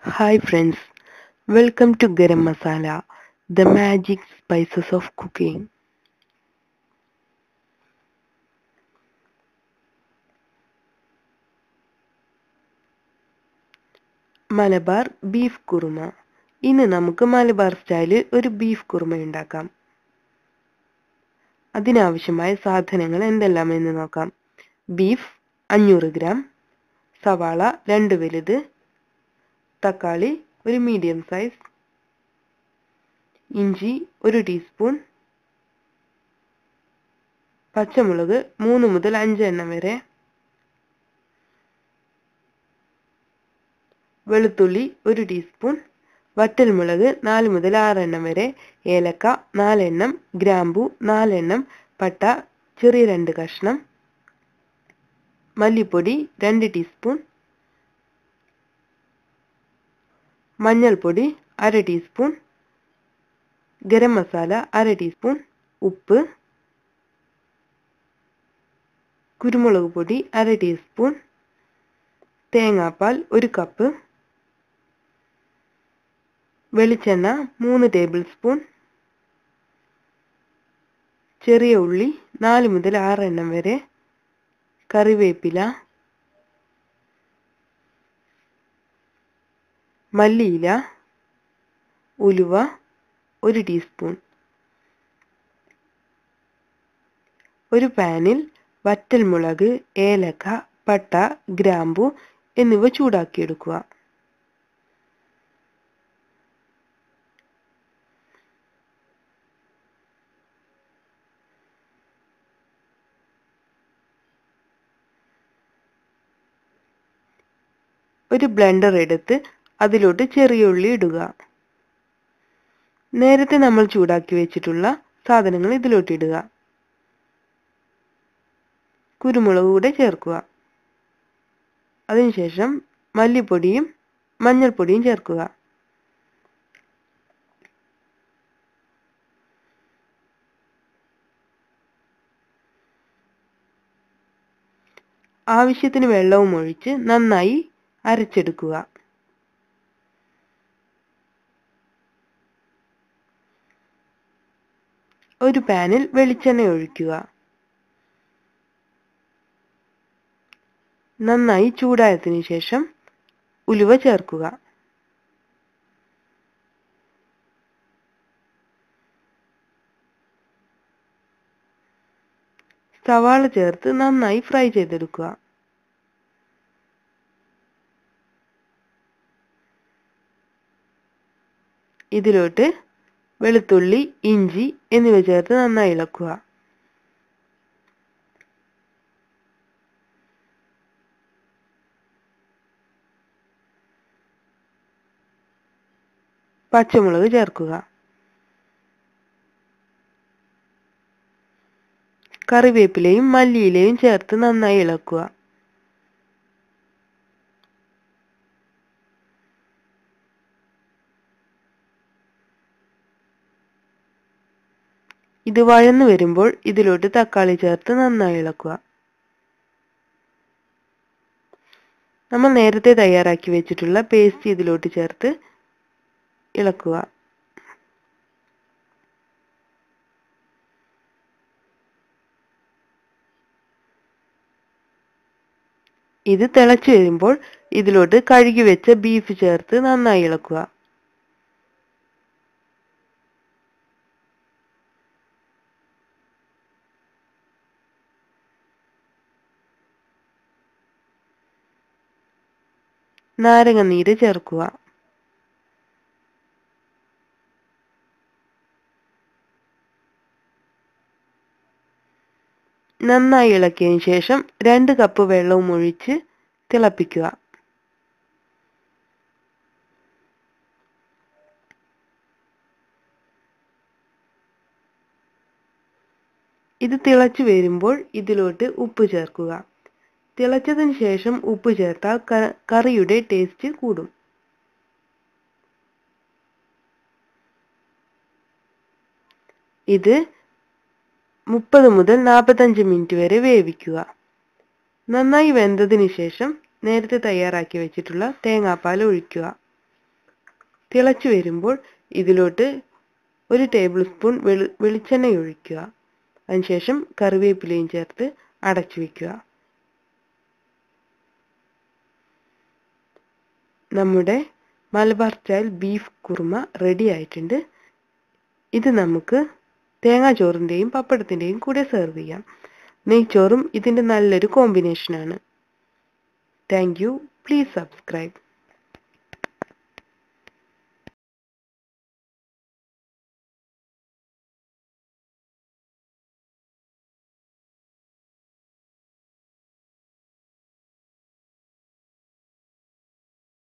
Hi friends, welcome to Garam Masala, the magic spices of cooking. Malabar beef kurma. ഇന്ന് നമുക്ക് മലബാർ സ്റ്റൈലിൽ ഒരു ബീഫ് കുറുമ ഉണ്ടാക്കാം. അതിനാവശ്യമായ സാധനങ്ങൾ എന്തെല്ലാമെന്ന് നോക്കാം. ബീഫ് 500 ഗ്രാം, സവാള 2 വലുത്, തക്കാളി ഒരു മീഡിയം സൈസ്, ഇഞ്ചി 1 ടീസ്പൂൺ, പച്ചമുളക് 3 മുതൽ 5 എണ്ണം വരെ, വെളുത്തുള്ളി 1 ടീസ്പൂൺ, വറ്റൽമുളക് 4 മുതൽ 6 എണ്ണം വരെ, ഏലക്ക 4 എണ്ണം, ഗ്രാമ്പു 4 എണ്ണം, പട്ട ചെറിയ 2 കഷ്ണം, മല്ലിപ്പൊടി 2 ടീസ്പൂൺ, മഞ്ഞൾപ്പൊടി 1/2 ടീസ്പൂൺ, ഗരം മസാല 1/2 ടീസ്പൂൺ, ഉപ്പ്, കുരുമുളക് പൊടി 1/2 ടീസ്പൂൺ, തേങ്ങാപ്പാൽ 1 കപ്പ്, വെളിച്ചെണ്ണ 3 ടേബിൾ സ്പൂൺ, ചെറിയ ഉള്ളി 4 മുതൽ 6 എണ്ണം വരെ, കറിവേപ്പില, മല്ലിയില, ഉലുവ 1 ടീസ്പൂൺ. ഒരു പാനിൽ വറ്റൽമുളക്, ഏലക്ക, പട്ട, ഗ്രാമ്പു എന്നിവ ചൂടാക്കിയെടുക്കുക. ഒരു ബ്ലെൻഡർ എടുത്ത് അതിലോട്ട് ചെറിയ ഉള്ളി ഇടുക. നേരത്തെ നമ്മൾ ചൂടാക്കി വെച്ചിട്ടുള്ള സാധനങ്ങൾ ഇതിലോട്ട് ഇടുക. കുരുമുളക് കൂടെ ചേർക്കുക. അതിനുശേഷം മല്ലിപ്പൊടിയും മഞ്ഞൾപ്പൊടിയും ചേർക്കുക. ആവശ്യത്തിന് വെള്ളവും ഒഴിച്ച് നന്നായി അരച്ചെടുക്കുക. ഒരു പാനിൽ വെളിച്ചെണ്ണ ഒഴിക്കുക. നന്നായി ചൂടായതിനു ശേഷം ഉലുവ ചേർക്കുക. സവാള ചേർത്ത് നന്നായി ഫ്രൈ ചെയ്തെടുക്കുക. ഇതിലോട്ട് വെളുത്തുള്ളി, ഇഞ്ചി എന്നിവ ചേർത്ത് നന്നായി ഇളക്കുക. പച്ചമുളക് ചേർക്കുക. കറിവേപ്പിലയും മല്ലിയിലയും ചേർത്ത് നന്നായി ഇളക്കുക. ഇത് വഴന്നു വരുമ്പോൾ ഇതിലോട്ട് തക്കാളി ചേർത്ത് നന്നായി ഇളക്കുക. നമ്മൾ നേരത്തെ തയ്യാറാക്കി വെച്ചിട്ടുള്ള പേസ്റ്റ് ഇതിലോട്ട് ചേർത്ത് ഇളക്കുക. ഇത് തിളച്ചു വരുമ്പോൾ ഇതിലോട്ട് കഴുകി വെച്ച ബീഫ് ചേർത്ത് നന്നായി ഇളക്കുക. നാരങ്ങ നീര് ചേർക്കുക. നന്നായി ഇളക്കിയതിനു ശേഷം 2 കപ്പ് വെള്ളവും ഒഴിച്ച് തിളപ്പിക്കുക. ഇത് തിളച്ചു വരുമ്പോൾ ഇതിലോട്ട് ഉപ്പ് ചേർക്കുക. തിളച്ചതിന് ശേഷം ഉപ്പ് ചേർത്താൽ കറിയുടെ ടേസ്റ്റ് കൂടും. ഇത് 30 മുതൽ 45 മിനിറ്റ് വരെ വേവിക്കുക. നന്നായി വെന്തതിന് ശേഷം നേരത്തെ തയ്യാറാക്കി വെച്ചിട്ടുള്ള തേങ്ങാപ്പാൽ ഒഴിക്കുക. തിളച്ചു വരുമ്പോൾ ഇതിലോട്ട് 1 ടേബിൾ സ്പൂൺ വെളിച്ചെണ്ണ ഒഴിക്കുക. അതിനുശേഷം കറിവേപ്പിലയും ചേർത്ത് അടച്ചു വയ്ക്കുക. നമ്മുടെ Malabar style beef kurma ready ആയിട്ടുണ്ട്. ഇത് നമുക്ക് തേങ്ങാച്ചോറിൻ്റെയും പപ്പടത്തിൻ്റെയും കൂടെ സെർവ് ചെയ്യാം. നെയ്ച്ചോറും ഇതിൻ്റെ നല്ലൊരു കോമ്പിനേഷനാണ്. Thank you. Please subscribe.